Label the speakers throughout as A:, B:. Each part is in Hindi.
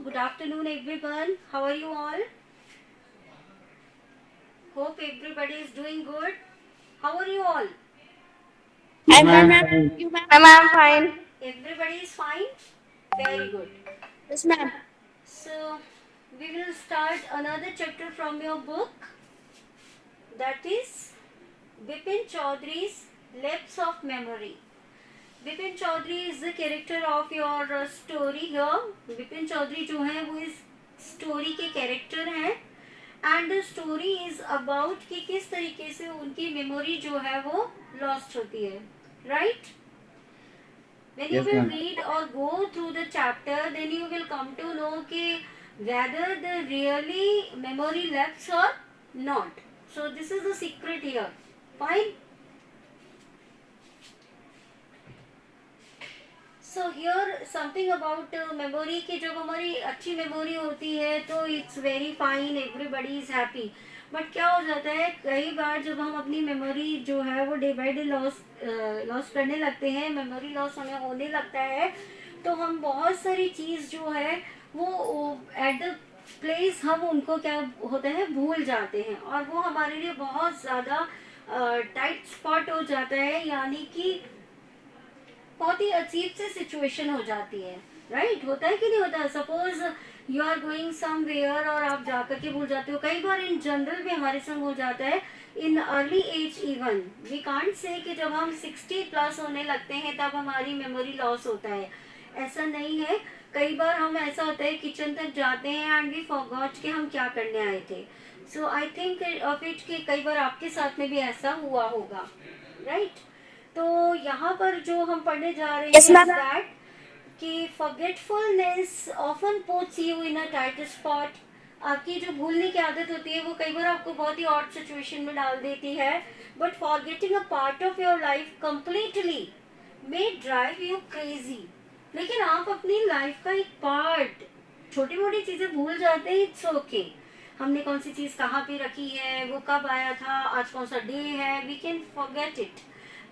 A: good afternoon everyone. How are you all? Hope everybody is doing good. How are you all?
B: Yes,
C: I'm
B: ma'am.
C: fine.
B: Fine.
C: You, ma'am?
D: I'm fine.
A: Everybody is fine? Very good.
C: Yes, ma'am.
A: So, we will start another chapter from your book, that is Bipin Chaudhary's Lapse of Memory. Bipin Chaudhary is the character of your story here. Bipin Chaudhary जो है वो इस स्टोरी के कैरेक्टर हैं and the story is about कि किस तरीके से उनकी मेमोरी जो है वो लॉस्ट होती है, right? When you
B: Yes,
A: will
B: ma'am.
A: read or go through the chapter, then you will come to know कि whether the really memory lapse or not. So this is the secret here. Fine. So here something about memory कि जब हमारी अच्छी मेमोरी होती है तो it's very fine, everybody is happy. But क्या हो जाता है कई बार जब हम अपनी मेमोरी जो है वो डे बाय डे लॉस करने लगते हैं, मेमोरी लॉस हमें होने लगता है, तो हम बहुत सारी चीज़ जो है वो एट द प्लेस हम उनको क्या होता है भूल जाते हैं और वो हमारे लिए बहुत ज़्यादा टाइट स्पॉट हो जाता है, यानी कि बहुत ही अजीब से सिचुएशन हो जाती है, राइट? होता है कि नहीं होता? Suppose you are going somewhere और आप जाकर के भूल जाते हो. कई बार इन जनरल भी हमारे संग हो जाता है in early age. Even we can't say कि जब हम 60 प्लस होने लगते हैं तब हमारी मेमोरी लॉस होता है, ऐसा नहीं है. कई बार हम ऐसा होता है किचन तक जाते हैं एंड वी फॉरगॉट कि हम क्या करने आए थे. सो आई थिंक ऑफ इट कि कई बार आपके साथ में भी ऐसा हुआ होगा, राइट? तो यहाँ पर जो हम पढ़ने जा रहे
C: Yes,
A: हैं
C: ma'am.
A: इज दैट कि forgetfulness often puts you in a tight spot. आपकी जो भूलने की आदत होती है वो कई बार आपको बहुत ही ऑड सिचुएशन में डाल देती है. But forgetting a part of your life completely may drive you crazy. लेकिन आप अपनी लाइफ का एक पार्ट, छोटी मोटी चीजें भूल जाते हैं, इट्स ओके. हमने कौन सी चीज कहाँ पे रखी है, वो कब आया था, आज कौन सा डे है, we can forget it.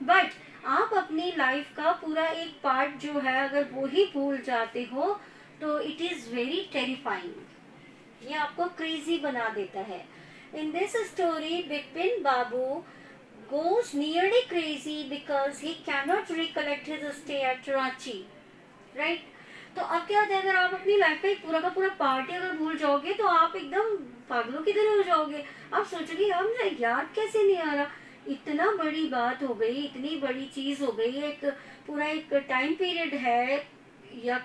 A: But आप अपनी लाइफ का पूरा एक पार्ट जो है अगर वो ही भूल जाते हो तो इट इज वेरी टेरिफाइंग. ये आपको क्रेजी बना देता है. In this story Bipin Babu goes nearly crazy because he cannot recollect his stay at Ranchi, right? तो अब क्या होता है अगर आप अपनी लाइफ का एक पूरा का पूरा पार्ट ही अगर भूल जाओगे तो आप एकदम पागलों की तरह हो जाओगे. आप सोचोगे यार मुझे याद कैसे नहीं आ रहा, इतना बड़ी बात हो गई, इतनी बड़ी चीज हो गई, एक पूरा एक टाइम पीरियड है या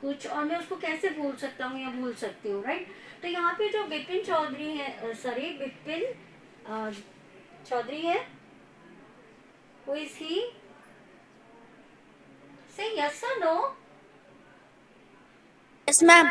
A: कुछ, और मैं उसको कैसे भूल सकता हूँ या भूल सकती हूँ, राइट? तो यहाँ पे जो बिपिन चौधरी है, सॉरी बिपिन चौधरी है, हु इज ही? से यस और no?
C: Yes, ma'am.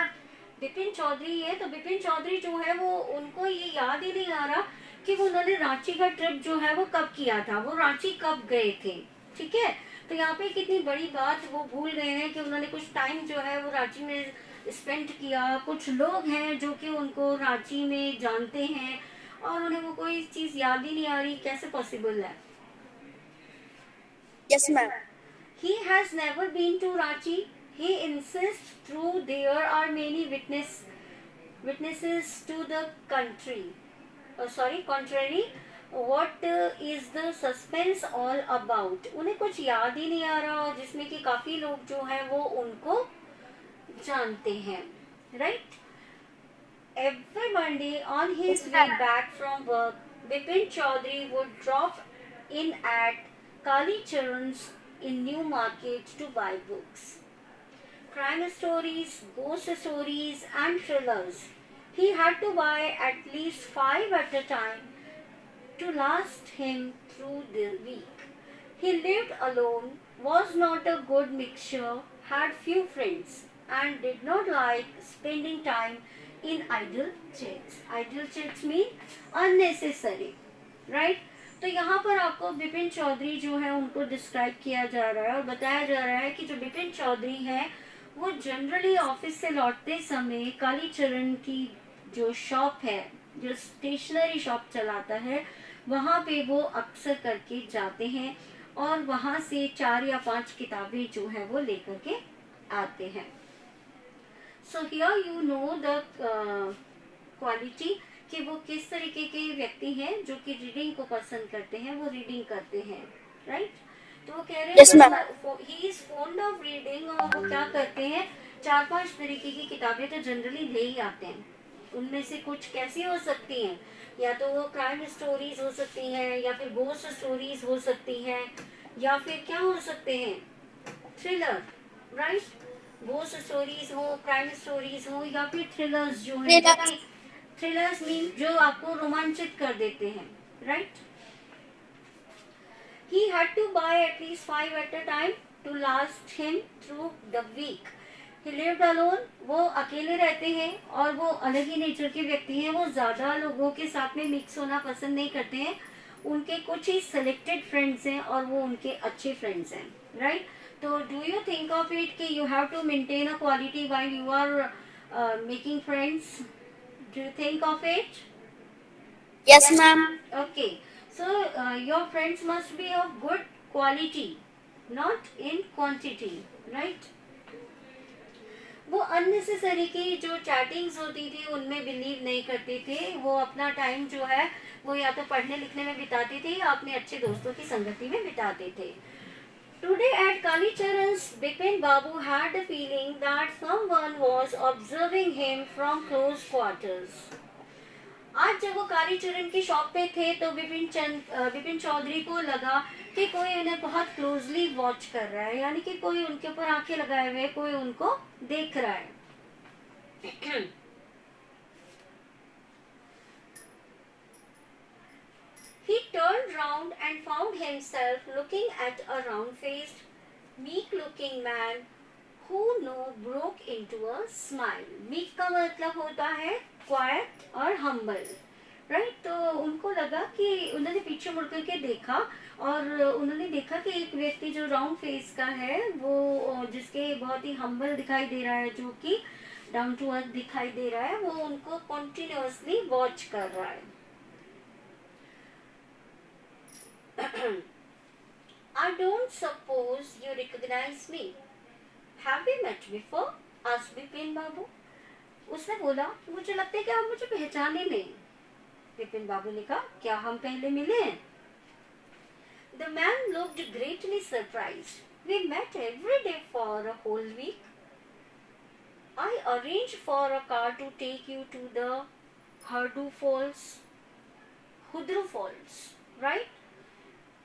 A: Bipin Chaudhary है. तो बिपिन चौधरी जो है वो उनको ये याद ही नहीं आ रहा कि वो उन्होंने रांची का ट्रिप जो है वो कब किया था, वो रांची कब गए थे, ठीक है? तो यहाँ पे कितनी बड़ी बात वो भूल गए हैं कि उन्होंने कुछ टाइम जो है वो रांची में स्पेंड किया. कुछ लोग हैं जो कि उनको रांची में जानते हैं और उन्हें वो कोई चीज़ याद ही नहीं आ रही. कैसे पॉसिबल है?
C: Yes, ma'am.
A: He has never been to Ranchi. He insists through there are many witnesses to the contrary. What is the suspense all about? उन्हें कुछ याद ही नहीं आ रहा जिसमें कि काफी लोग जो हैं वो उनको जानते हैं, right? Every Monday on his way back from work, Bipin Chaudhary would drop in at Kali Charan's in New Market to buy books. Crime stories, ghost stories, and thrillers. He had to buy at least 5 at a time to last him through the week. He lived alone, was not a good mixture, had few friends, and did not like spending time in idle chats. Idle chats mean unnecessary, right? तो यहाँ पर आपको बिपिन चौधरी जो है उनको डिस्क्राइब किया जा रहा है और बताया जा रहा है कि जो बिपिन चौधरी है वो जनरली ऑफिस से लौटते समय कालीचरण की जो शॉप है, जो स्टेशनरी शॉप चलाता है, वहाँ पे वो अक्सर करके जाते हैं और वहाँ से 4 या 5 किताबें जो है वो लेकर के आते हैं. So here you know the quality कि वो किस तरीके के व्यक्ति हैं जो कि रीडिंग को पसंद करते हैं, वो रीडिंग करते हैं, राइट। तो वो कह रहे
B: यस मैम।
A: हैं he is fond of reading, और वो क्या करते हैं, 4-5 तरीके की किताबें तो जनरली ले ही आते हैं। उनमें से कुछ कैसी हो सकती हैं, या तो वो क्राइम स्टोरीज हो सकती हैं, या फिर गोस्ट स्टोरीज हो सकती हैं, या फिर क्या हो सकते हैं, थ्रिलर, राइट। गोस्ट स्टोरीज हो, क्राइम स्टोरीज हो, या फिर थ्रिलर्स जो हैं, जो कि थ्रिलर्स मीन जो आपको रोमांचित कर देते हैं, right. He had to buy at least 5 at a time to last him through the week. He lived alone. वो अकेले रहते हैं और वो अलग ही नेचर के व्यक्ति हैं। वो ज़्यादा लोगों के साथ में मिक्स होना पसंद नहीं करते हैं। उनके कुछ ही सेलेक्टेड फ्रेंड्स हैं और वो उनके अच्छे फ्रेंड्स हैं, राइट। तो do you think of it कि you have to maintain a quality while you are making friends? Do you think of it?
B: Yes ma'am.
A: Okay, so your friends must be of good quality, not in quantity, right? वो अननेसेसरी की जो चैटिंग्स होती थी उनमें बिलीव नहीं करते थे। वो अपना टाइम जो है वो या तो पढ़ने लिखने में बिताते थे या अपने अच्छे दोस्तों की संगति में बिताते थे। Today at Kalicharan's, Bipin Babu had the feeling that someone was observing him from close quarters. आज जब वो कालीचरण की शॉप पे थे तो विपिन चौधरी को लगा कि कोई उन्हें बहुत क्लोजली वॉच कर रहा है, यानी कि कोई उनके ऊपर आंखें लगाए हुए, कोई उनको देख रहा है। He turned round and found himself looking at a round-faced, meek-looking man who now broke into a smile. Meek का मतलब होता है quiet और humble, राइट। तो उनको लगा कि उन्होंने पीछे मुड़ करके देखा और उन्होंने देखा कि एक व्यक्ति जो राउंड फेस का है, वो जिसके बहुत ही हम्बल दिखाई दे रहा है, जो कि डाउन टू अर्थ दिखाई दे रहा है, वो उनको कॉन्टिन्यूअसली वॉच कर रहा है। I don't suppose you recognize me. Have we met before? asked Bipin Babu. उसने बोला, मुझे लगता है कि आप मुझे पहचाने नहीं। विपिन बाबू ने कहा, क्या हम पहले मिले हैं? The man looked greatly surprised. We met every day for a whole week. I arranged for a car to take you to the Hudru Falls, right?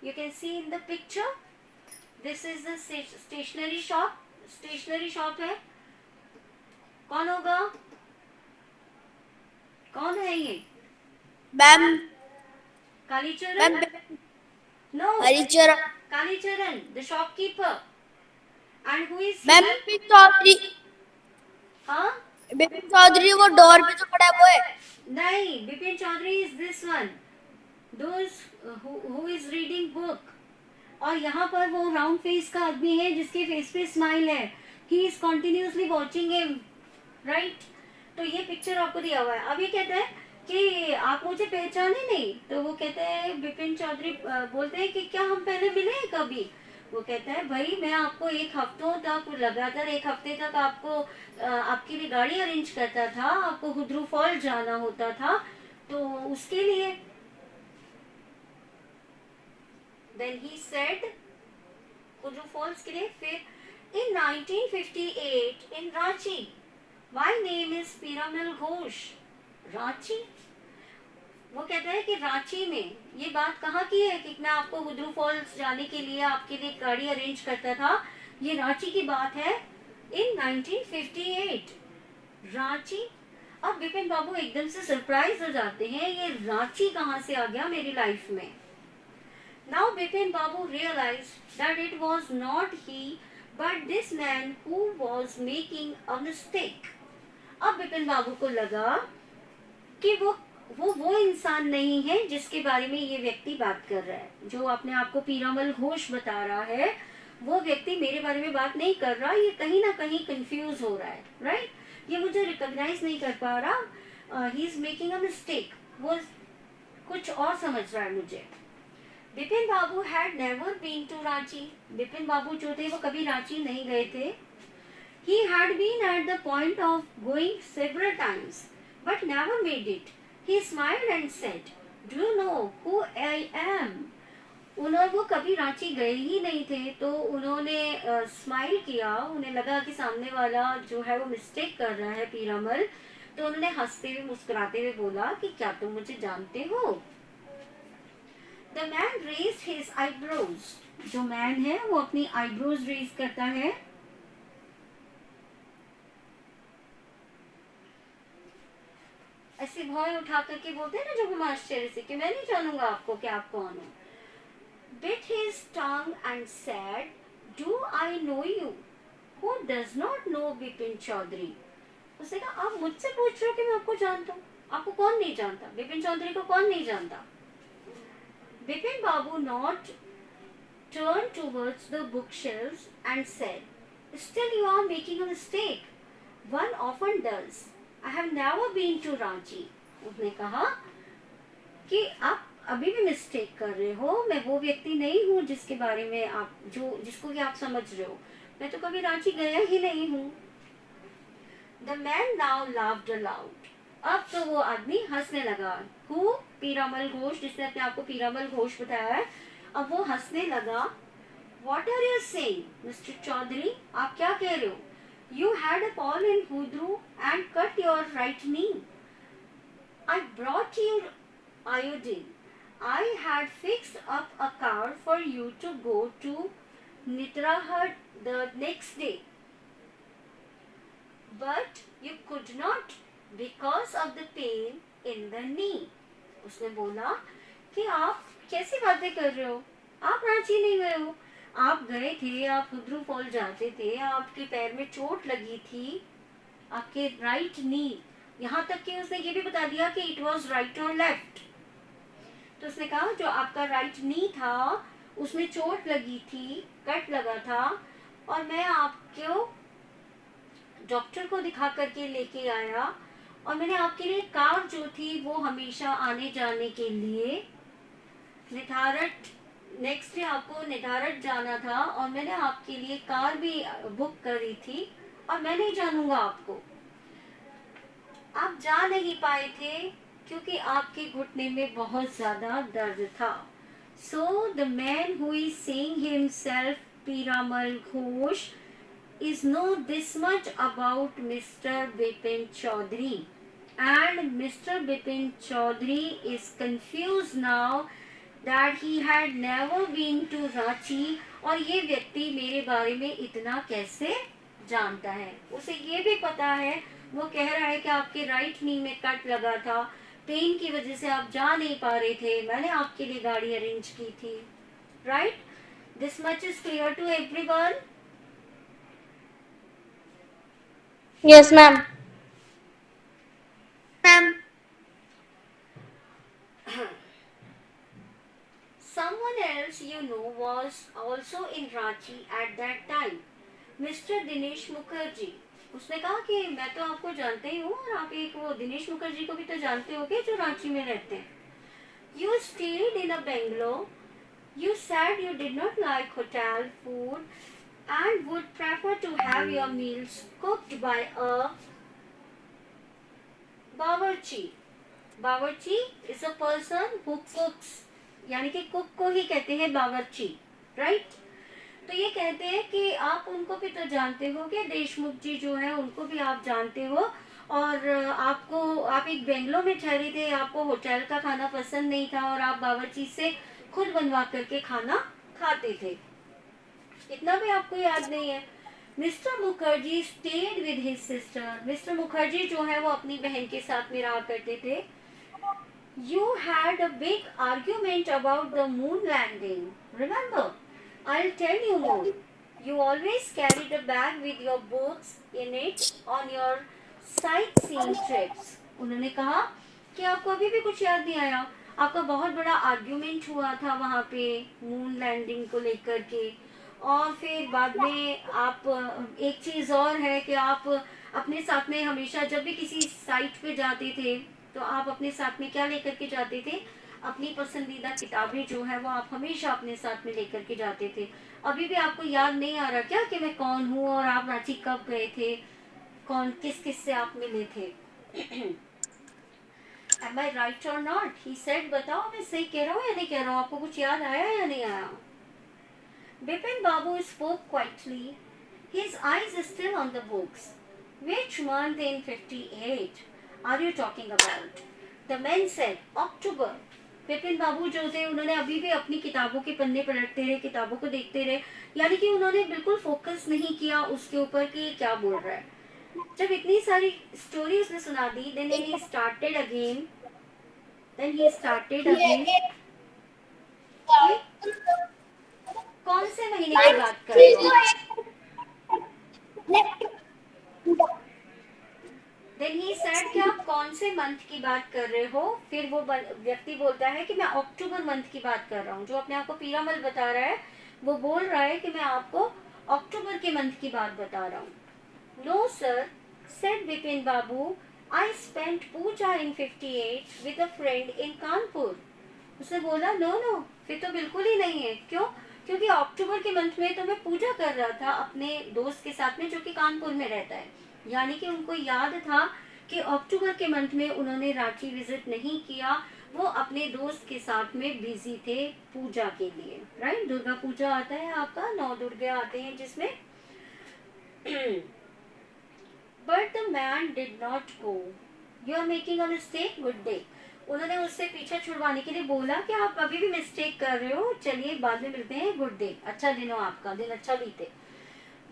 A: You can see in the picture. This is the stationery shop. Stationery shop है। कौन होगा? कौन है ये?
B: Ma'am.
A: Kalicharan? No.
B: Haricharan.
A: Kalicharan, the shopkeeper. And who is
B: ma'am Bipin Chaudhary.
A: हाँ?
B: बिपिन चौधरी वो डोर पे जो खड़ा है वो है?
A: नहीं, Bipin Chaudhary is this one. Those who is reading book. और यहाँ पर वो राउंड फेस का आदमी है जिसके फेस पे स्माइल है। He is continuously watching him, right? तो ये पिक्चर आपको दिया हुआ है। अब ये कहता है कि आप मुझे पहचाने नहीं। तो वो कहते हैं, विपिन चौधरी बोलते हैं कि क्या हम पहले मिले हैं कभी? वो कहता है, भाई मैं आपको एक हफ्तों तक, लगातार एक हफ्ते तक आपको आपके लिए गाड़ी अरेंज करता था, आपको हुद्रू फॉल जाना होता था, तो उसके लिए। Then he said, हुद्रू फॉल्स के लिए। फिर in 1958 in Ranchi, my name is Piramal Ghosh. Ranchi? वो कहता है कि रांची में, ये बात कहाँ की है कि मैं आपको हुद्रू फॉल्स जाने के लिए आपके लिए गाड़ी अरेंज करता था? ये रांची की बात है इन 1958। रांची? अब विपिन बाबू एकदम से सरप्राइज हो जाते हैं, ये रांची कहाँ से आ गया मेरी लाइफ में। Now Vipin Babu realize that it was not he but this man who was making a mistake. अब विपिन बाबू को लगा कि वो इंसान नहीं है जिसके बारे में ये व्यक्ति बात कर रहा है। जो अपने आप को पीरामल घोष बता रहा है, वो व्यक्ति मेरे बारे में बात नहीं कर रहा। ये कहीं ना कहीं कंफ्यूज हो रहा है, राइट? ये मुझे रिकॉग्नाइज नहीं कर पा रहा। He is making a mistake. वो कुछ और समझ रहा है मुझे। Bipin Babu had never been to Ranchi. Bipin Babu जो थे वो कभी रांची नहीं गए थे। He had been at the point of going several times, but never made it. He smiled and said, "Do you know who I am?" उन्होंने वो कभी रांची गए ही नहीं थे, तो उन्होंने स्माइल किया। उन्हें लगा कि सामने वाला जो है वो मिस्टेक कर रहा है पीरामल, तो उन्होंने हंसते हुए मुस्कुराते हुए बोला कि क्या तुम मुझे जानते हो? The man raised his eyebrows. जो मैन है वो अपनी आईब्रोज रेज करता है। ऐसे भौं उठा करके बोलते हैं ना जब हम आश्चर्य से, कि मैं नहीं जानूंगा आपको कि आप कौन हो। Bit his tongue and said, "Do I know you? Who does not know Bipin Chaudhary?" उसने कहा, आप मुझसे पूछ रहे हो कि मैं आपको जानता हूँ? आपको कौन नहीं जानता? बिपिन चौधरी को कौन नहीं जानता? बिपिन बाबू not turned towards the bookshelves and said, "Still you are making a mistake. One often does. I have never been to Ranchi." उसने कहा कि आप अभी भी मिस्टेक कर रहे हो। मैं वो व्यक्ति नहीं हूँ जिसके बारे में आप जिसको कि आप समझ रहे हो। मैं तो कभी रांची गया ही नहीं हूँ। The man now laughed allowed. अब तो वो आदमी हंसने लगा। हु? पीरामल घोष, जिसने अपने आप को पीरामल घोष बताया है। अब वो हंसने लगा। What are you saying, Mr. Chaudhary? आप क्या कह रहे हो? You had a fall in Hudru and cut your right knee. I brought you iodine. I had fixed up a car for you to go to Nitrahat the next day. But you could not because of the pain in the knee. उसने बोला कि आप कैसी बातें कर रहे हो? आप रांची नहीं गए हो। आप गए थे, आप हुद्रू फॉल जाते थे, आपके पैर में चोट लगी थी, आपके राइट नी। यहाँ तक कि उसने ये भी बता दिया कि इट वॉज राइट और लेफ्ट। तो उसने कहा जो आपका राइट नी था उसमें चोट लगी थी, कट लगा था, और मैं आपको डॉक्टर को दिखा करके लेके आया, और मैंने आपके लिए कार जो थी वो हमेशा आने जाने के लिए निधारट, नेक्स्ट डे आपको निधारट जाना था, और मैंने आपके लिए कार भी बुक करी थी, और मैं नहीं जानूंगा आपको। आप जा नहीं पाए थे क्योंकि आपके घुटने में बहुत ज्यादा दर्द था। So the man who is saying himself Piramal Ghosh is know this much about Mr. Bipin Chaudhary, and Mr. Bipin Chaudhary is confused now that he had never been to Ranchi। और ये व्यक्ति मेरे बारे में इतना कैसे जानता है? उसे ये भी पता है, वो कह रहा है कि आपके राइट नी में कट लगा था, पेन की वजह से आप जा नहीं पा रहे थे, मैंने आपके लिए गाड़ी अरेंज की थी। Right? This much is clear to everyone?
B: Yes, ma'am. Ma'am.
A: Someone else you know was also in Ranchi at that time, Mr. Dinesh Mukherjee. उसने कहा कि मैं तो आपको जानते ही हूँ, और आप एक वो दिनेश मुखर्जी को भी तो जानते होगे जो रांची में रहते हैं। You stayed in a Bangalore. You said you did not like hotel food and would prefer to have your meals cooked by a bawarchi. Bawarchi is a person who cooks, यानी कि कुक को ही कहते हैं बावर्ची। राइट? तो ये कहते हैं कि आप उनको भी तो जानते हो कि देशमुख जी जो है उनको भी आप जानते हो, और आप एक बेंगलोर में ठहरे थे, आपको होटल का खाना पसंद नहीं था, और आप बावर्ची से खुद बनवा करके खाना खाते थे। इतना भी आपको याद नहीं है? Mister Mukherjee stayed with his sister. Mister Mukherjee जो है वो अपनी बहन के साथ में रहा करते थे। You had a big argument about the moon landing. Remember? I'll tell you more. You always carried a bag with your books in it on your sightseeing trips. उन्होंने कहा कि आपको अभी भी कुछ याद नहीं आया? आपका बहुत बड़ा आर्ग्यूमेंट हुआ था वहाँ पे मून लैंडिंग को लेकर के, और फिर बाद में आप एक चीज़ और है कि आप अपने साथ में हमेशा जब भी किसी साइट पे जाते थे तो आप अपने साथ में क्या लेकर के जाते थे? अपनी पसंदीदा किताबें जो है वो आप हमेशा अपने साथ में लेकर के जाते थे। अभी भी आपको याद नहीं आ रहा क्या कि मैं कौन हूँ और आप रांची कब गए थे, कौन किस किस से आप मिले थे? Am I right or not? He said, बताओ मैं सही कह रहा हूँ या नहीं कह रहा हूँ, आपको कुछ याद आया या नहीं आया? Bipin Babu spoke quietly. His eyes still on the books. Which month in 58 are you talking about? The men said, October. Vipin बाबू जो थे उन्होंने अभी भी अपनी किताबों के पन्ने पलटते रहे, किताबों को देखते रहे, यानी कि उन्होंने बिल्कुल फोकस नहीं किया उसके ऊपर कि ये क्या बोल रहा है. जब इतनी सारी स्टोरी उसने सुना दी, then he started again कि कौन से महीने की बात कर रहे हो. देन ही सेड कि आप कौन से मंथ की बात कर रहे हो. फिर वो व्यक्ति बोलता है कि मैं अक्टूबर मंथ की बात कर रहा हूँ. जो अपने आप को पीरामल बता रहा है वो बोल रहा है कि मैं आपको अक्टूबर के मंथ की बात बता रहा हूँ. No sir, said Vipin Babu, I spent Puja in 58 with a friend in Kanpur. उसने बोला नो नो, फिर तो बिल्कुल ही नहीं है. क्यों? क्योंकि अक्टूबर के मंथ में तो मैं पूजा कर रहा था अपने दोस्त के साथ में जो कि कानपुर में रहता है. यानी कि उनको याद था कि अक्टूबर के मंथ में उन्होंने रांची विजिट नहीं किया, वो अपने दोस्त के साथ में बिजी थे पूजा के लिए. राइट, दुर्गा पूजा आता है आपका, 9 दुर्गे आते हैं जिसमें. But the man did not go. You are making a mistake, good day. उन्होंने उससे पीछा छुड़वाने के लिए बोला कि आप अभी भी मिस्टेक कर रहे हो, चलिए बाद में मिलते हैं, गुड डे, अच्छा दिन हो आपका, दिन अच्छा बीते.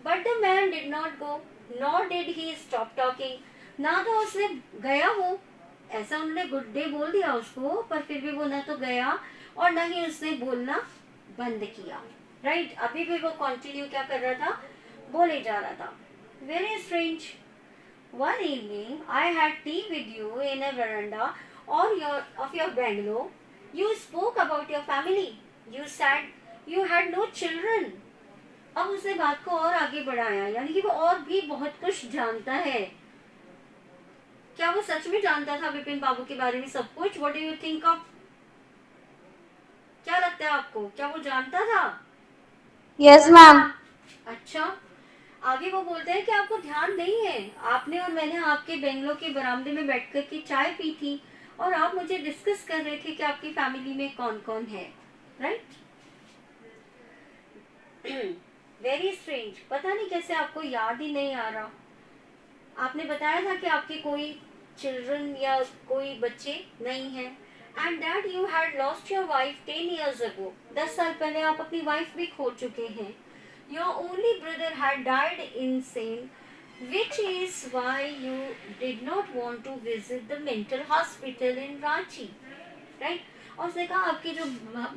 A: But the man did not go, nor did he stop talking. ना तो उसने गया वो, ऐसा उन्होंने गुड डे बोल दिया उसको, पर फिर भी वो ना तो गया और ना ही उसने बोलना बंद किया. राइट, अभी भी वो कंटिन्यू क्या कर रहा था, बोले जा रहा था. Very strange. One evening, I had tea with you in a veranda of your bungalow. You spoke about your family. You said you had no children. अब उसने बात को और आगे बढ़ाया, यानी कि वो और भी बहुत कुछ जानता है. क्या वो सच में जानता था विपिन बाबू के बारे में सब कुछ? What do you think of? क्या लगता है आपको, क्या वो जानता था?
B: Yes, ma'am.
A: अच्छा, आगे वो बोलते हैं कि आपको ध्यान नहीं है, आपने और मैंने आपके बेंगलो के बरामदे में बैठकर के चाय पी थी और आप मुझे डिस्कस कर रहे थे कि आपकी फैमिली में कौन कौन है. राइट. Very strange. पता नहीं कैसे आपको याद ही नहीं आ रहा. आपने बताया था कि आपके कोई चिल्ड्रन या कोई बच्चे नहीं हैं, and that you had lost your wife 10 years ago. 10 साल पहले आप अपनी वाइफ भी खो चुके हैं. Your only brother had died insane, which is why you did not want to visit the mental hospital in Ranchi. Right? और उसने कहा आपके जो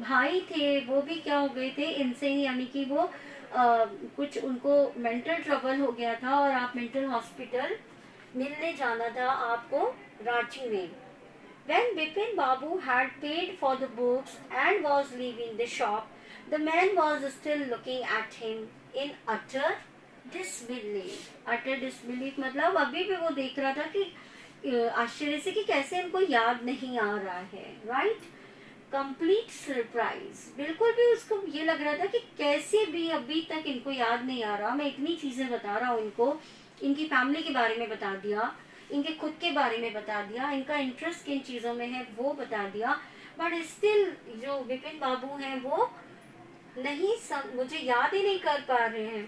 A: भाई थे वो भी क्या हो गए थे, इंसेन, यानी कि वो कुछ उनको मेंटल ट्रबल हो गया था और आप मेंटल हॉस्पिटल मिलने जाना था आपको रांची में. When Bipin Babu had paid for the books and was leaving the shop, the man was still looking at him in utter disbelief. Utter disbelief मतलब अभी भी वो देख रहा था कि आश्चर्य से कि कैसे इनको याद नहीं आ रहा है. Right, complete surprise. बिल्कुल भी उसको ये लग रहा था कि कैसे भी अभी तक इनको याद नहीं आ रहा. मैं इतनी चीजें बता रहा हूँ इनको, इनकी फैमिली के बारे में बता दिया, इनके खुद के बारे में बता दिया, इनका इंटरेस्ट किन चीज़ों में है वो बता दिया, बट स्टिल जो विपिन बाबू हैं वो नहीं मुझे याद ही नहीं कर पा रहे हैं.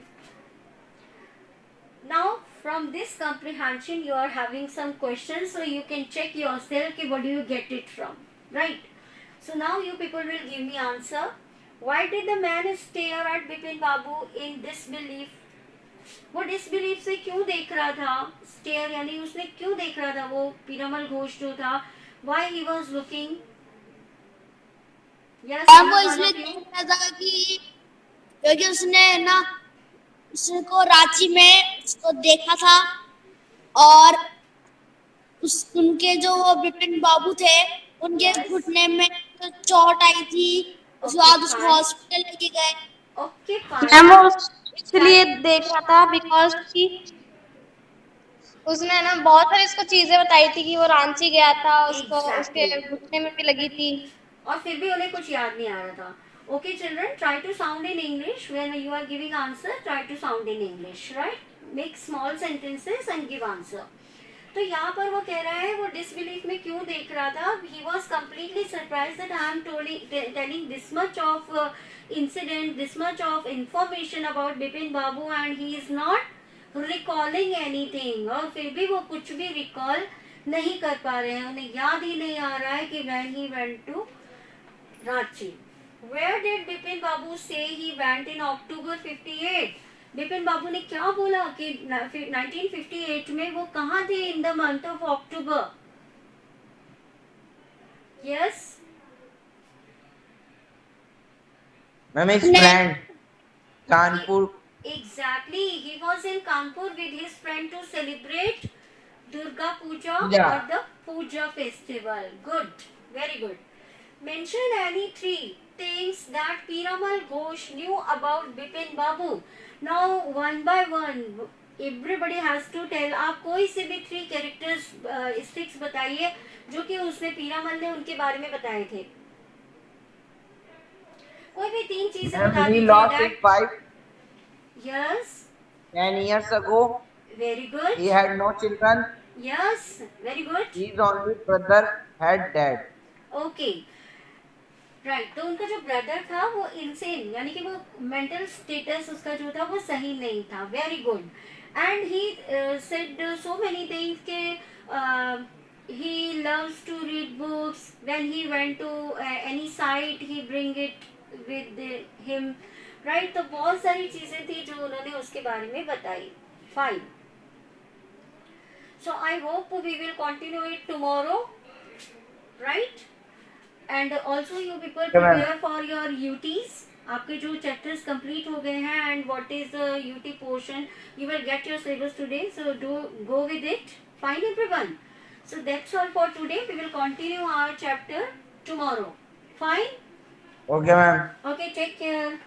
A: Now from this comprehension you are having some questions, so you can check yourself कि what do you get it from. Right, so now you people will give me answer. Why did the man stare at Bipin Babu in disbelief? वो डिसबिलीफ से क्यों देख रहा था, स्टेयर यानी उसने क्यों देख रहा था, वो पीरामल घोष जो था, why he was looking. Yes,
C: वो इसलिए देख रहा था कि क्योंकि उसने ना उसको रांची में उसको देखा था और उनके जो वो विपिन बाबू थे उनके घुटने में तो चोट आई थी, उसके बाद उसको हॉस्पिटल लेके गए.
A: ओके
B: मैम वो इसलिए देख रहा था बिकॉज कि उसने ना बहुत सारी इसको चीजें बताई थी कि वो रांची गया था, उसको उसके घुटने में भी लगी थी
A: और फिर भी उन्हें कुछ याद नहीं आ रहा था. Okay, children, try to sound in English. When you are giving answer, try to sound in English, right? Make small sentences and give answer. तो यहाँ पर वो कह रहा है वो डिसबिलीफ में क्यों देख रहा था. He was completely surprised that I am telling this much of incident, this much of information about Bipin Babu and he is not recalling anything. और फिर भी वो कुछ भी recall नहीं कर पा रहे हैं. उन्हें याद ही नहीं आ रहा है कि when he went to Ranchi. Where did Bipin Babu say he went in October 58? Bipin बाबू ने क्या बोला कि 1958 में वो कहाँ थे in the month of October. Yes
D: ma'am his friend Kanpur.
A: Exactly he was in Kanpur with his friend to celebrate Durga Puja
D: Yeah.
A: और the Puja festival. Good, very good. Mention any three things that Piramal Ghosh knew about Bipin Babu. Now one by one everybody has to tell. आप कोई से भी थ्री कैरेक्टरिस्टिक्स बताइए जो कि उसने पीरामल ने उनके बारे में बताए थे. कोई भी तीन चीजें बता
D: He
A: दीजिए.
D: lost his wife
A: Yes,
D: 10 years ago.
A: very good.
D: He had no children.
A: Yes, very good.
D: His only brother had died.
A: Okay. Right तो उनका जो ब्रदर था वो इंसेन यानी कि वो मेंटल स्टेटस उसका जो था वो सही नहीं था. Very good. And he said so many things के he loves to read books. When he went to any site he bring it with him. Right तो बहुत सारी चीजें थी जो उन्होंने उसके बारे में बताई. Fine. So I hope we will continue it tomorrow. Right. And also you people prepare for your UTs. आपके जो चैप्टर्स कंप्लीट हो गए हैं and what is the UT portion you will get your syllabus today. So do go with it. Fine everyone. So that's all for today. We will continue our chapter tomorrow. Fine.
D: Okay, ma'am.
A: Okay, take care.